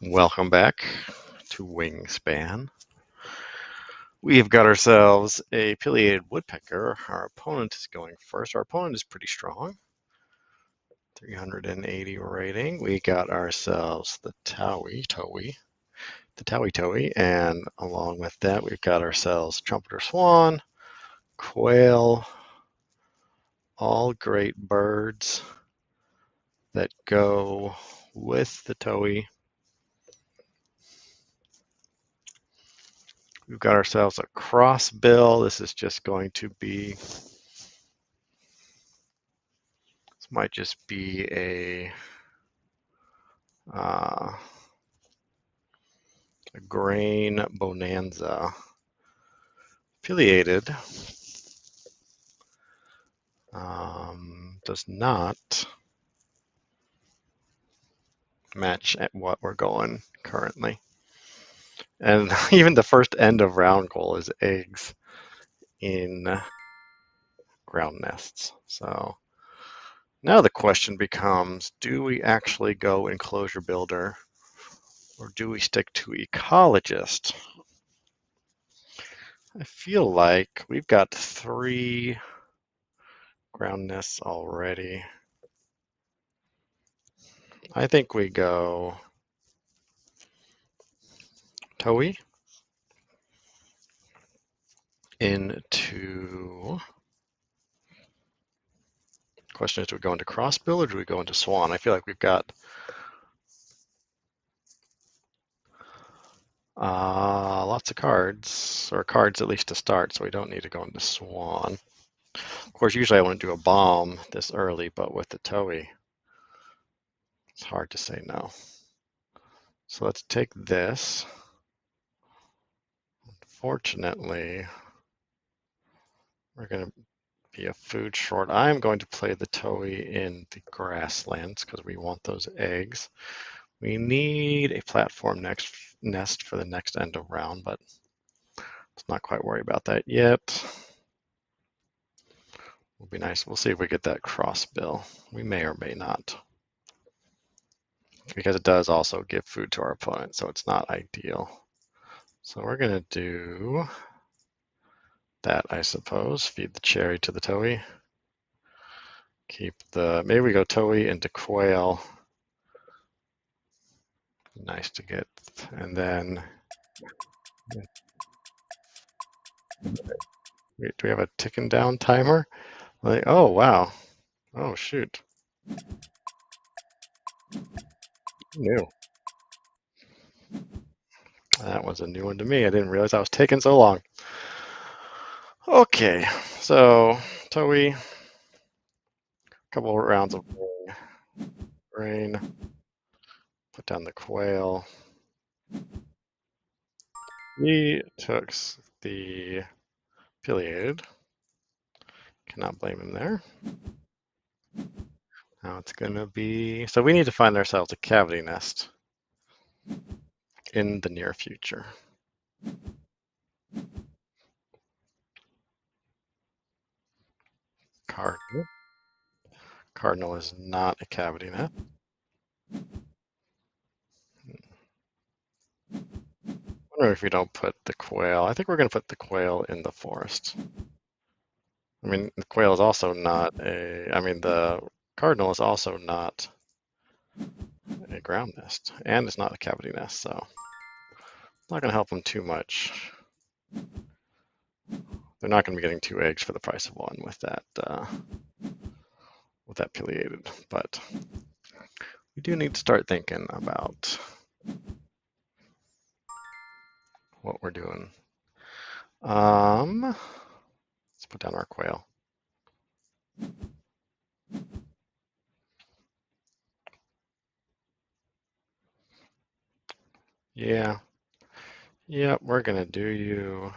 Welcome back to Wingspan. We have got ourselves a pileated woodpecker. Our opponent is going first. Our opponent is pretty strong. 380 rating. We got ourselves the Towie, and along with that, we've got ourselves trumpeter swan, quail, all great birds that go with the Towie. We've got ourselves a crossbill. This is just going to be, this might just be uh, a grain bonanza. Affiliated does not match at what we're going currently. And even the first end of round goal is eggs in ground nests. So now the question becomes, do we actually go enclosure builder or do we stick to ecologist? I feel like we've got 3 ground nests already. I think we go Towie into, question is, do we go into crossbill or do we go into swan? I feel like we've got lots of cards, or cards at least to start, so we don't need to go into swan. Of course, usually I want to do a bomb this early, but with the Towie, it's hard to say no. So let's take this. Unfortunately, we're going to be a food short. I'm going to play the Towie in the grasslands because we want those eggs. We need a platform nest for the next end of round, but let's not quite worry about that yet. Will be nice. We'll see if we get that crossbill. We may or may not, because it does also give food to our opponent, so it's not ideal. So we're going to do that, I suppose. Feed the cherry to the Towie. Keep the, maybe we go Towie into quail. Nice to get, and then, wait, do we have a ticking down timer? Like, oh, wow. Oh, shoot. New. That was a new one to me. I didn't realize I was taking so long. Okay, so Towie, a couple of rounds of rain, put down the quail. He took the pileated. Cannot blame him there. Now it's going to be, so we need to find ourselves a cavity nest in the near future. Cardinal. Cardinal is not a cavity nest. I wonder if we don't put the quail. I think we're going to put the quail in the forest. I mean, the quail is also not the cardinal is also not a ground nest, and it's not a cavity nest, so not going to help them too much. They're not going to be getting 2 eggs for the price of 1 with that pileated, but we do need to start thinking about what we're doing. Let's put down our quail. Yeah. Yep, we're gonna do you.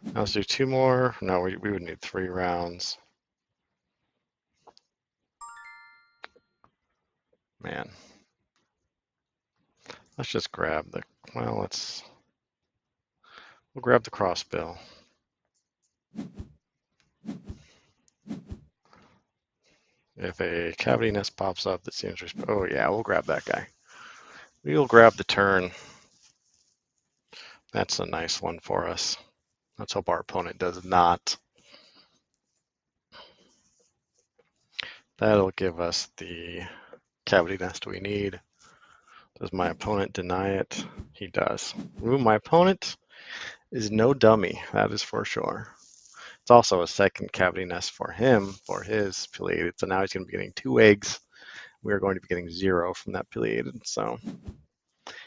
Now let's do 2 more. No, we would need 3 rounds. Man. Let's just grab the, well, we'll grab the crossbill. If a cavity nest pops up that seems, oh yeah, we'll grab that guy. We'll grab the turn. That's a nice one for us. Let's hope our opponent does not. That'll give us the cavity nest we need. Does my opponent deny it? He does. Ooh, my opponent is no dummy, that is for sure. It's also a second cavity nest for him, for his pileated. So now he's going to be getting 2 eggs. We're going to be getting 0 from that pileated. So,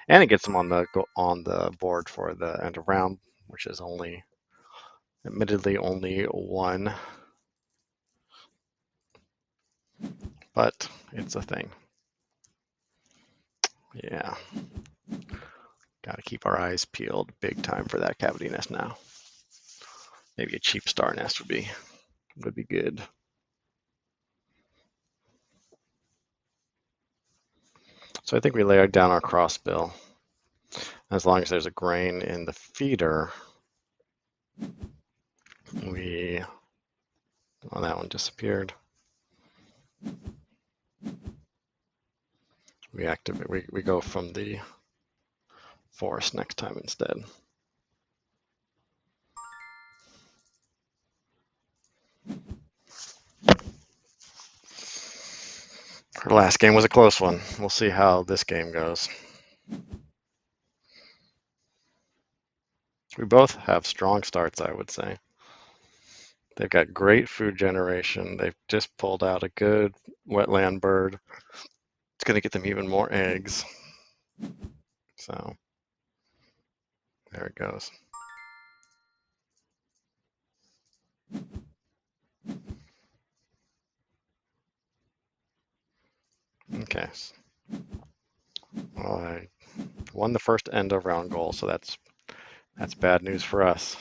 and it gets him on the board for the end of round, which is only, admittedly, only 1. But it's a thing. Yeah. Got to keep our eyes peeled big time for that cavity nest now. Maybe a cheap star nest would be good. So I think we layered down our crossbill. As long as there's a grain in the feeder, we, well, that one disappeared. We activate, we go from the forest next time instead. Our last game was a close one. We'll see how this game goes. We both have strong starts, I would say. They've got great food generation. They've just pulled out a good wetland bird. It's going to get them even more eggs. So there it goes. Okay. Well, I won the first end of round goal, so that's bad news for us.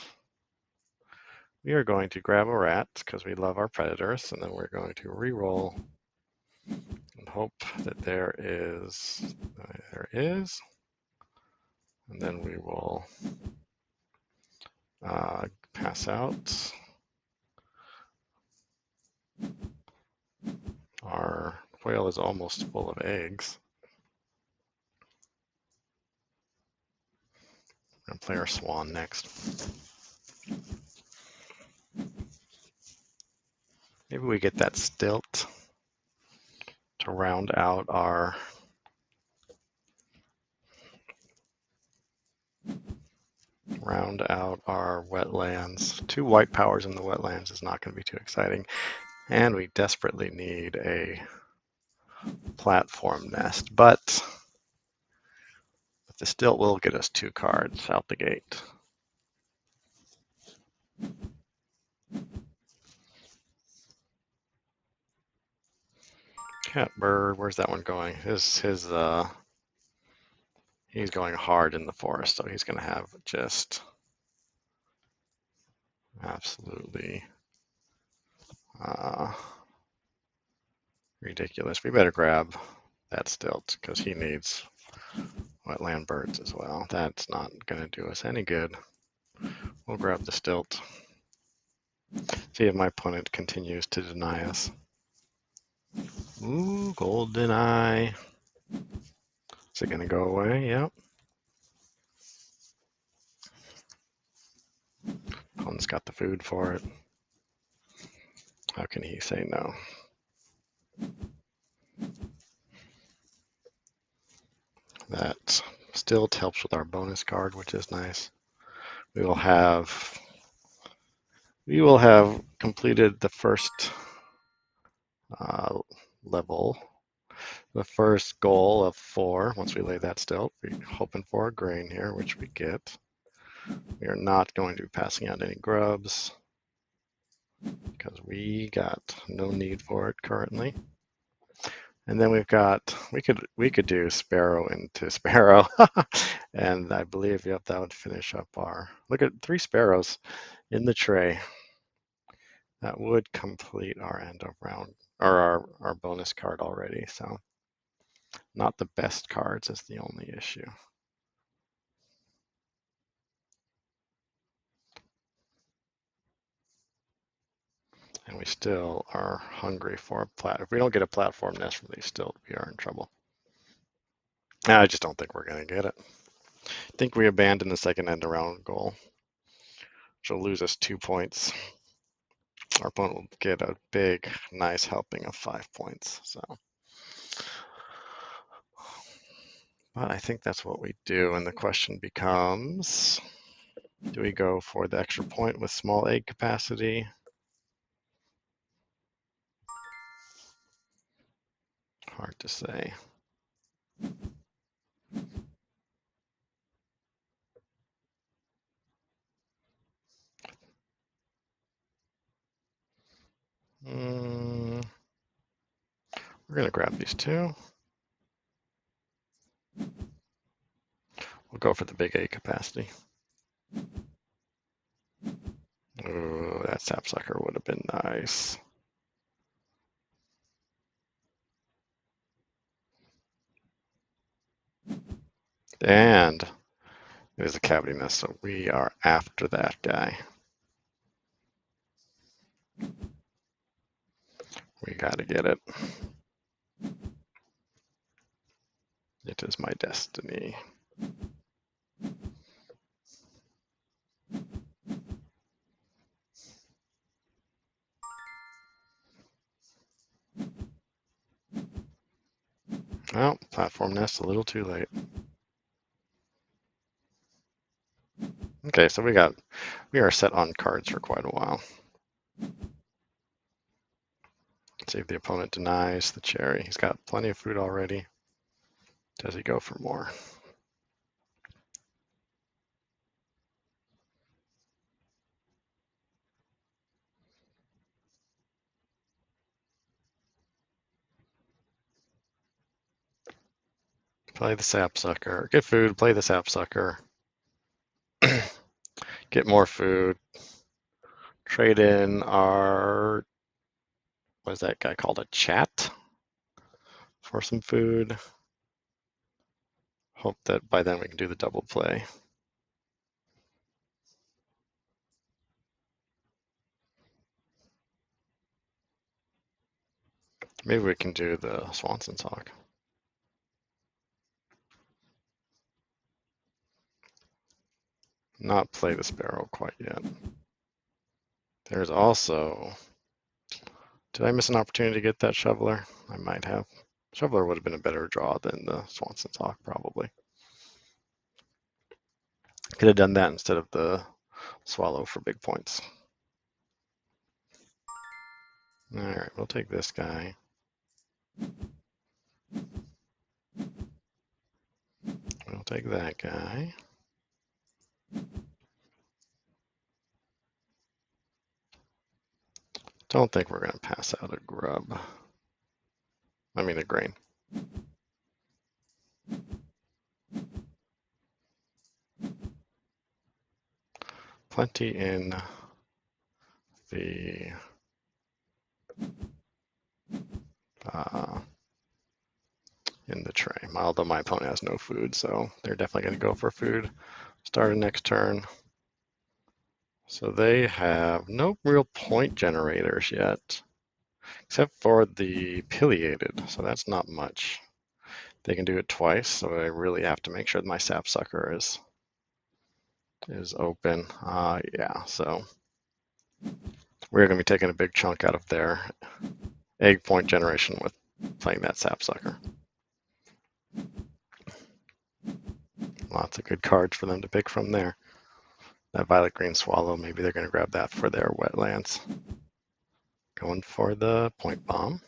We are going to grab a rat because we love our predators, and then we're going to re-roll and hope that there is, and then we will pass out. Our whale is almost full of eggs. I'm going to play our swan next. Maybe we get that stilt to round out our wetlands. 2 white powers in the wetlands is not going to be too exciting. And we desperately need a platform nest, but the stilt will get us 2 cards out the gate. Catbird, where's that one going? He's going hard in the forest, so he's going to have just absolutely ridiculous. We better grab that stilt because he needs wetland birds as well. That's not going to do us any good. We'll grab the stilt. See if my opponent continues to deny us. Ooh, golden eye. Is it going to go away? Yep. Opponent's got the food for it. How can he say no? That stilt helps with our bonus card, which is nice. We will have completed the first level, the first goal of 4. Once we lay that stilt, we're hoping for a grain here, which we get. We are not going to be passing out any grubs because we got no need for it currently. And then we've got, we could do sparrow into sparrow. And I believe, yep, that would finish up our, look at 3 sparrows in the tray. That would complete our end of round, or our bonus card already. So not the best cards is the only issue. And we still are hungry for a if we don't get a platform nest from these still, we are in trouble. I just don't think we're going to get it. I think we abandon the second end around goal, which will lose us 2 points. Our opponent will get a big, nice helping of 5 points. So, but I think that's what we do. And the question becomes, do we go for the extra point with small egg capacity? Hard to say. We're going to grab these two. We'll go for the big egg capacity. Ooh, that sapsucker would have been nice. And it is a cavity nest, so we are after that guy. We got to get it. It is my destiny. Well, platform nest a little too late. Okay, so we are set on cards for quite a while. See if the opponent denies the cherry. He's got plenty of food already. Does he go for more? Play the sapsucker. Get food, play the sapsucker. Get more food. Trade in our, what is that guy called? A chat? For some food. Hope that by then we can do the double play. Maybe we can do the Swanson's Hawk. Not play the Sparrow quite yet. There's also, did I miss an opportunity to get that Shoveler? I might have. Shoveler would have been a better draw than the Swanson's Hawk, probably. Could have done that instead of the Swallow for big points. All right, we'll take this guy. We'll take that guy. Don't think we're going to pass out a grub. I mean a grain. Plenty in the tray. Although my opponent has no food, so they're definitely going to go for food. Start a next turn. So they have no real point generators yet, except for the pileated, so that's not much. They can do it twice, so I really have to make sure that my sapsucker is open. Yeah, so we're going to be taking a big chunk out of their egg point generation with playing that sapsucker. Lots of good cards for them to pick from there. That violet green swallow, maybe they're going to grab that for their wetlands. Going for the point bomb.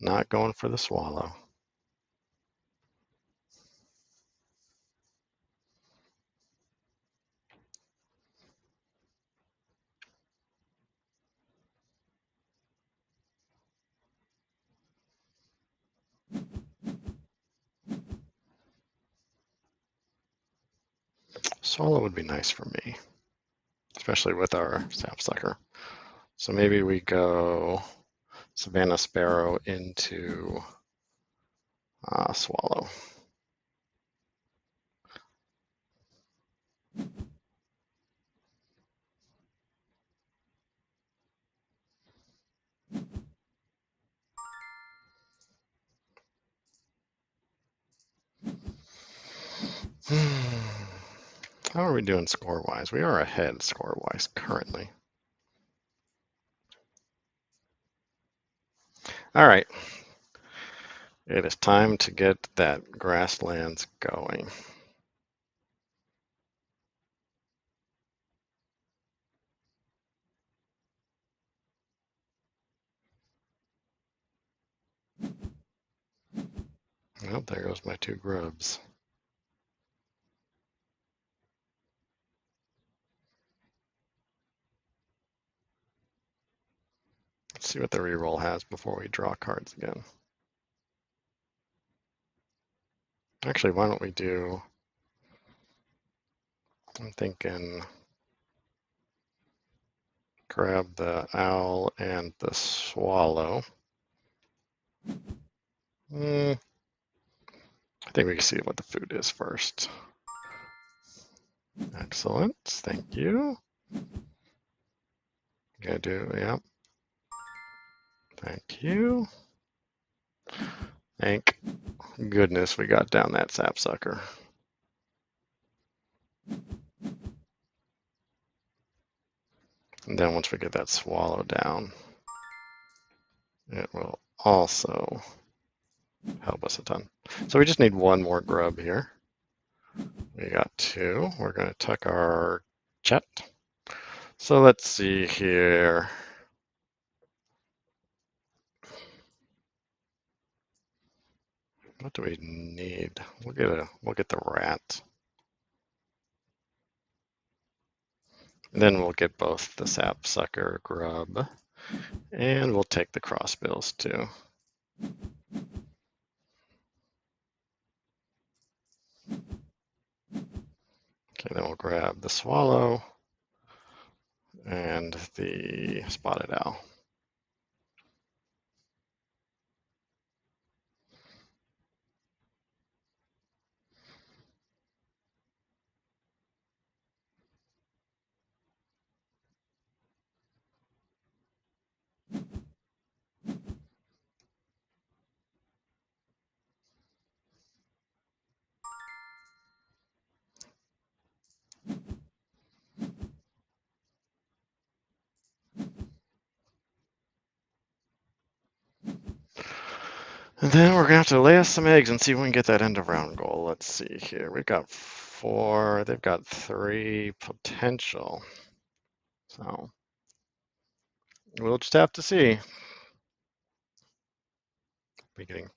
Not going for the swallow. Swallow would be nice for me, especially with our sapsucker. So maybe we go Savannah Sparrow into Swallow. How are we doing score-wise? We are ahead score-wise currently. All right. It is time to get that grasslands going. Well, there goes my 2 grubs. Let's see what the reroll has before we draw cards again. Actually, why don't we do, I'm thinking grab the owl and the swallow. I think we can see what the food is first. Excellent, thank you. Gonna do, yeah. Thank you. Thank goodness we got down that sapsucker. And then once we get that swallow down, it will also help us a ton. So we just need 1 more grub here. We got 2. We're going to tuck our chat. So let's see here. What do we need? We'll get the rat. And then we'll get both the sapsucker grub, and we'll take the crossbills too. Okay, then we'll grab the swallow and the spotted owl. And then we're gonna have to lay us some eggs and see if we can get that end of round goal. Let's see here. We've got 4, they've got 3 potential. So we'll just have to see. We're getting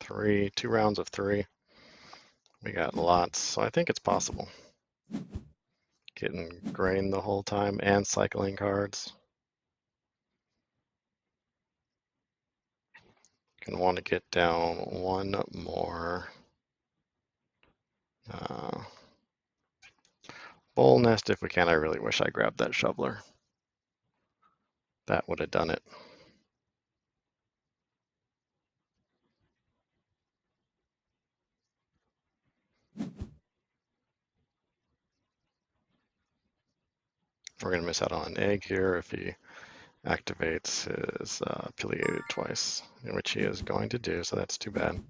2 rounds of 3. We got lots, so I think it's possible. Getting grain the whole time and cycling cards. Gonna want to get down 1 more bull nest if we can. I really wish I grabbed that shoveler. That would have done it. We're gonna miss out on an egg here if he activates his affiliated twice, in which he is going to do, so that's too bad.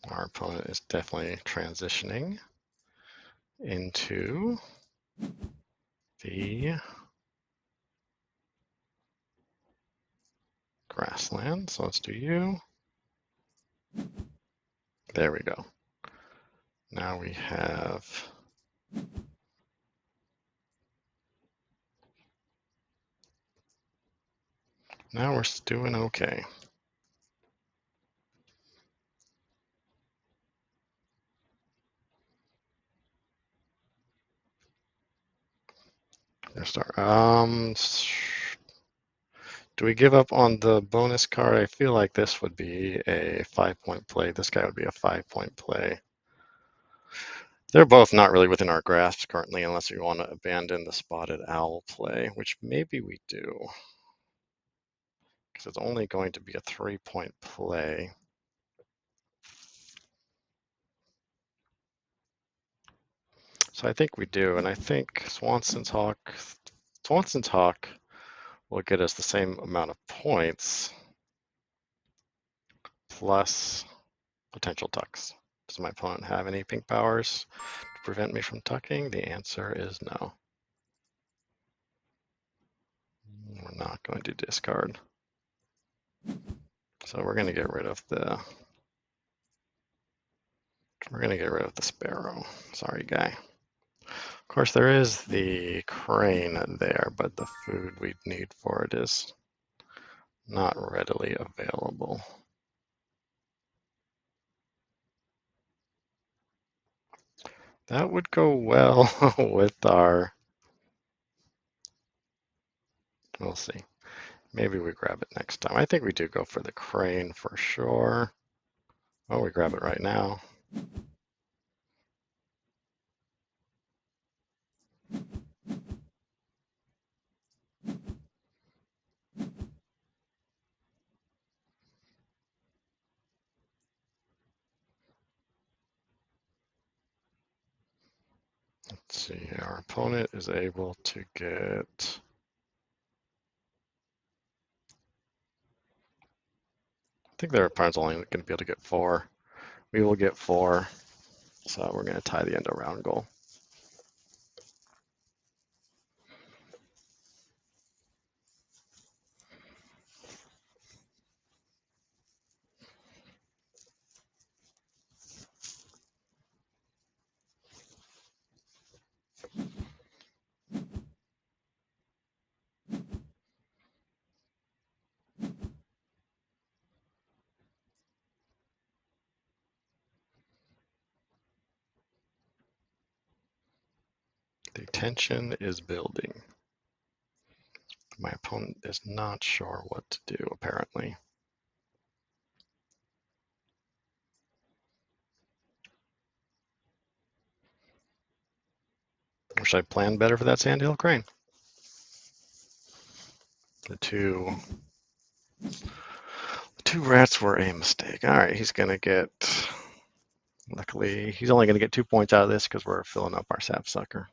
Our opponent is definitely transitioning into the grassland. So let's do you. There we go. Now we have now we're doing okay. Gonna start. Do we give up on the bonus card? I feel like this would be a 5-point play. This guy would be a 5-point play. They're both not really within our grasp currently, unless we want to abandon the spotted owl play, which maybe we do, because it's only going to be a 3-point play. So I think we do, and I think Swanson's Hawk will get us the same amount of points plus potential tucks. Does my opponent have any pink powers to prevent me from tucking? The answer is no. We're not going to discard. So we're going to get rid of the sparrow. Sorry, guy. Of course, there is the crane there, but the food we'd need for it is not readily available. That would go well with our, we'll see. Maybe we grab it next time. I think we do go for the crane for sure. Oh, we grab it right now. Let's see, our opponent is able to get, I think their opponent's only going to be able to get 4. We will get 4, so we're going to tie the end of round goal. The tension is building. My opponent is not sure what to do, apparently. Wish I planned better for that Sandhill crane. The two rats were a mistake. All right, he's going to get, luckily, he's only going to get 2 points out of this because we're filling up our sapsucker.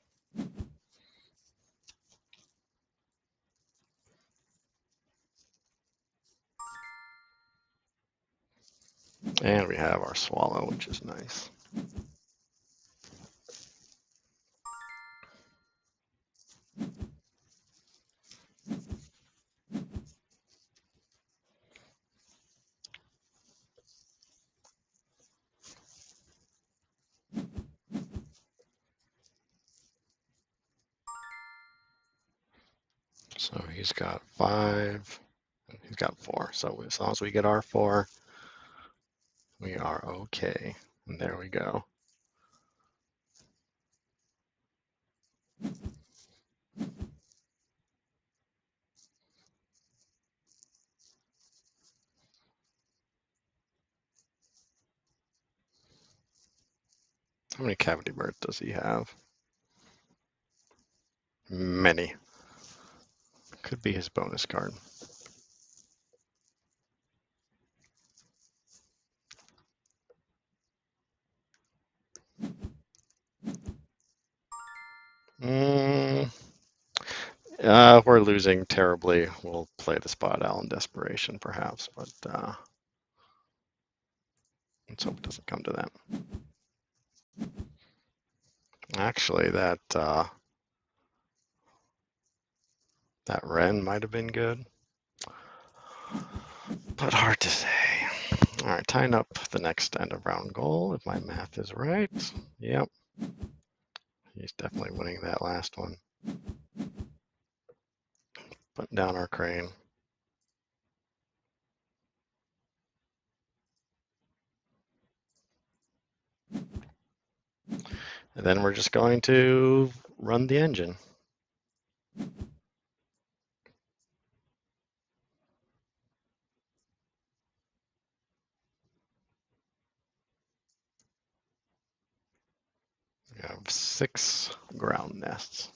And we have our swallow, which is nice. So he's got 5, he's got 4. So as long as we get our 4, we are okay. And there we go. How many cavity birds does he have? Many. Could be his bonus card. We're losing terribly. We'll play the spot owl in desperation, perhaps, but let's hope it doesn't come to that. Actually, that wren might have been good, but hard to say. All right, tying up the next end of round goal, if my math is right. Yep, he's definitely winning that last one. Putting down our crane. And then we're just going to run the engine. We have 6 ground nests.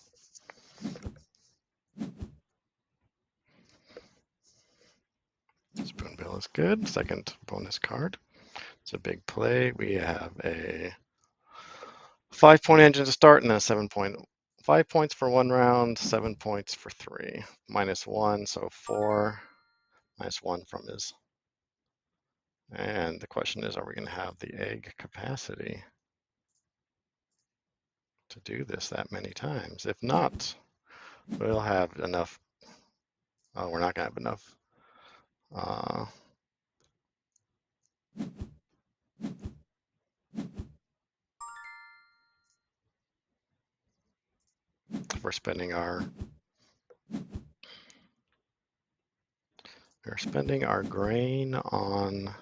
Spoonbill is good. Second bonus card. It's a big play. We have a 5 point engine to start, and then 7 point. 5 points for 1 round, 7 points for 3. -1, so 4. -1 from his. And the question is, are we going to have the egg capacity to do this that many times? If not, we'll have enough. Oh, we're not going to have enough. We're spending our grain on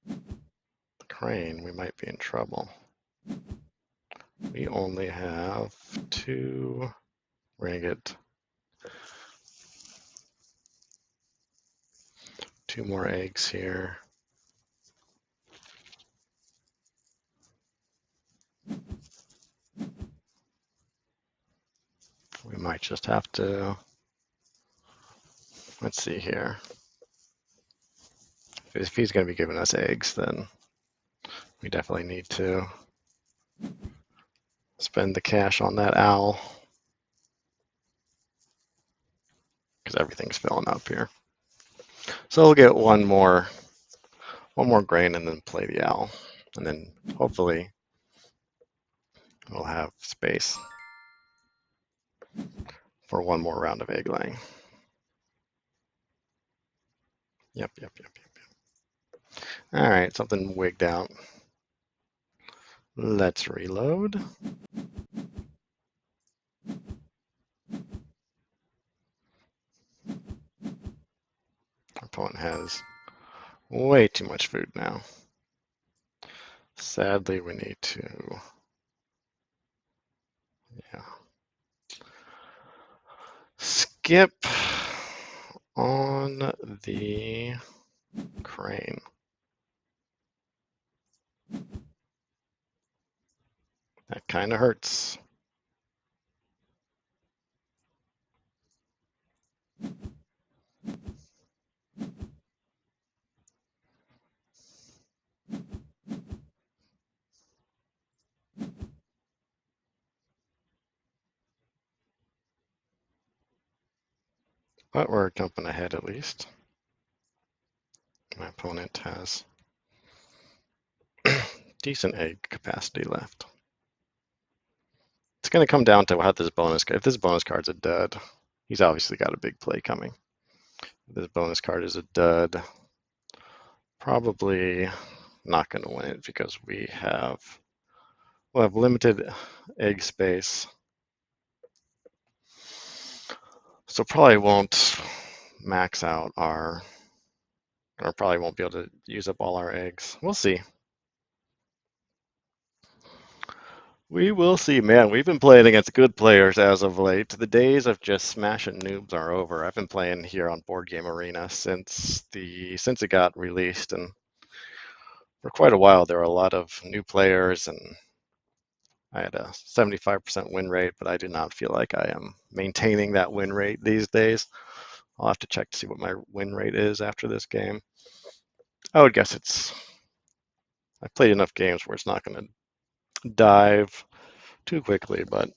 the crane. We might be in trouble. We only have 2. We're going to get 2 more eggs here. We might just have to, let's see here. If he's going to be giving us eggs, then we definitely need to spend the cash on that owl, because everything's filling up here. So we'll get one more grain and then play the owl, and then hopefully we'll have space for one more round of egg laying. Yep. All right, something wigged out. Let's reload. Our opponent has way too much food now. Sadly, we need to, skip on the crane. That kind of hurts. But we're jumping ahead at least. My opponent has decent egg capacity left. It's going to come down to how this bonus card. If this bonus card's a dud, he's obviously got a big play coming. If this bonus card is a dud, probably not going to win it because we'll have limited egg space. So probably won't max out or probably won't be able to use up all our eggs. We'll see. We will see, man. We've been playing against good players as of late. The days of just smashing noobs are over. I've been playing here on Board Game Arena since it got released, and for quite a while there were a lot of new players, and I had a 75% win rate, but I do not feel like I am maintaining that win rate these days. I'll have to check to see what my win rate is after this game. I would guess I've played enough games where it's not going to dive too quickly, but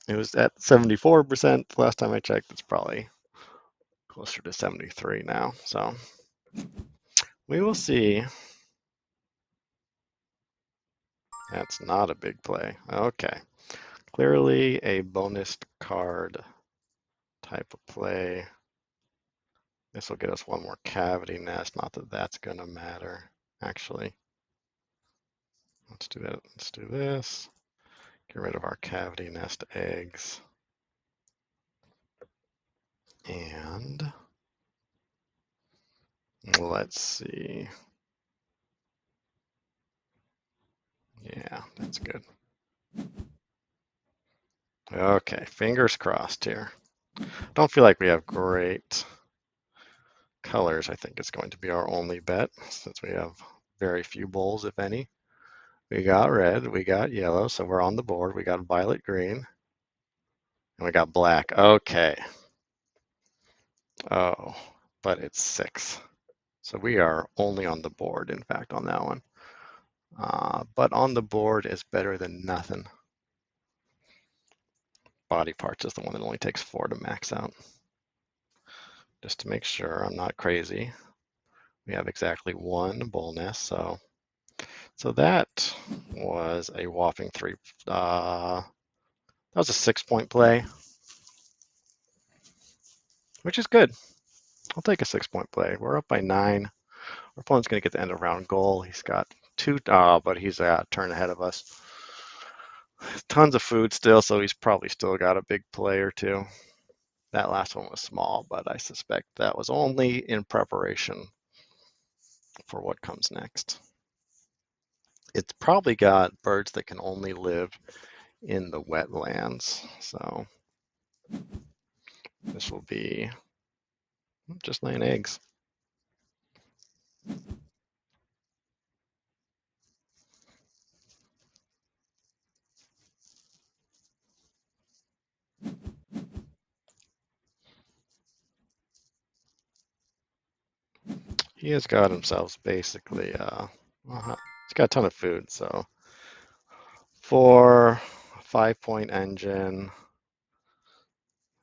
it was at 74% the last time I checked. It's probably closer to 73 now. So we will see. That's not a big play. Okay. Clearly a bonus card type of play. This will get us one more cavity nest. Not that that's going to matter, actually. Let's do that. Let's do this. Get rid of our cavity nest eggs. And let's see. Yeah, that's good. Okay, fingers crossed here. Don't feel like we have great colors. I think it's going to be our only bet since we have very few bowls, if any. We got red, we got yellow, so we're on the board. We got violet green, and we got black. Okay. Oh, but it's 6. So we are only on the board, in fact, on that one. but on the board is better than nothing. Body parts is the one that only takes 4 to max out. Just to make sure I'm not crazy, we have exactly 1 bull nest, so that was a whopping 3. That was a 6-point play, which is good. I'll take a 6-point play. We're up by 9. Our opponent's going to get the end of round goal. He's got 2, but he's a turn ahead of us. Tons of food still, so he's probably still got a big play or 2. That last one was small, but I suspect that was only in preparation for what comes next. It's probably got birds that can only live in the wetlands, so this will be just laying eggs. He has got himself basically, he's got a ton of food, so for a 5-point engine,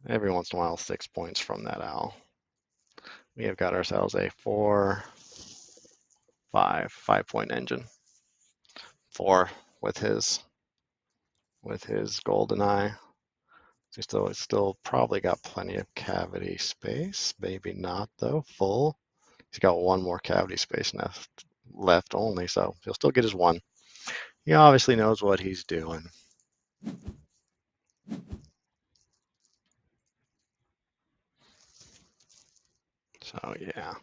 every once in a while 6 points from that owl. We have got ourselves a 4, 5-point engine. 4 with his golden eye. He's still probably got plenty of cavity space. Maybe not though, full. He's got 1 more cavity space left only, so he'll still get his 1. He obviously knows what he's doing. So yeah.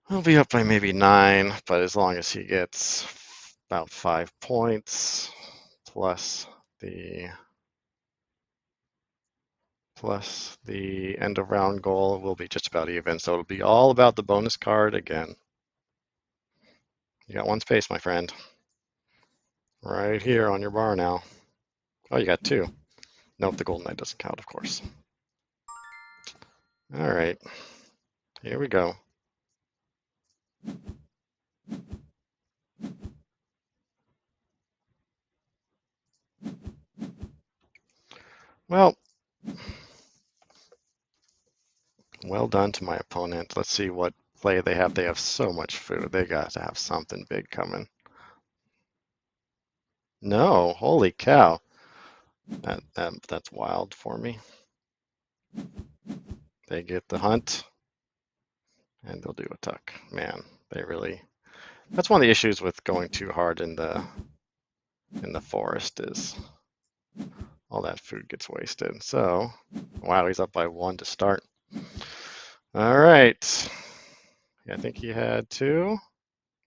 He'll be up by maybe 9, but as long as he gets about 5 points plus the end of round goal, will be just about even. So it'll be all about the bonus card again. You got 1 space, my friend. Right here on your bar now. Oh, you got 2. Nope, the golden knight doesn't count, of course. All right, here we go. Well done to my opponent. Let's see what play they have. They have so much food. They got to have something big coming. No, holy cow. That's wild for me. They get the hunt, and they'll do a tuck. Man, that's one of the issues with going too hard in the forest is all that food gets wasted. So, wow, he's up by 1 to start. All right. I think he had 2.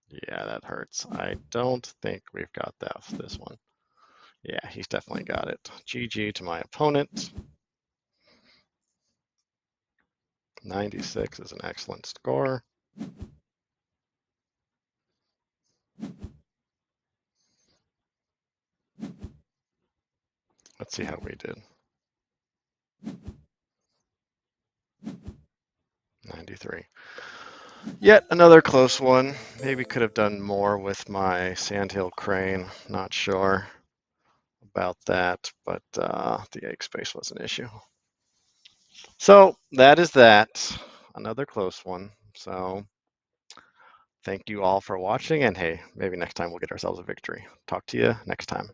Yeah, that hurts. I don't think we've got this one. Yeah, he's definitely got it. GG to my opponent. 96 is an excellent score. Let's see how we did. 93. Yet another close one. Maybe could have done more with my sandhill crane. Not sure about that, but the egg space was an issue. So that is that. Another close one. So thank you all for watching, and hey, maybe next time we'll get ourselves a victory. Talk to you next time.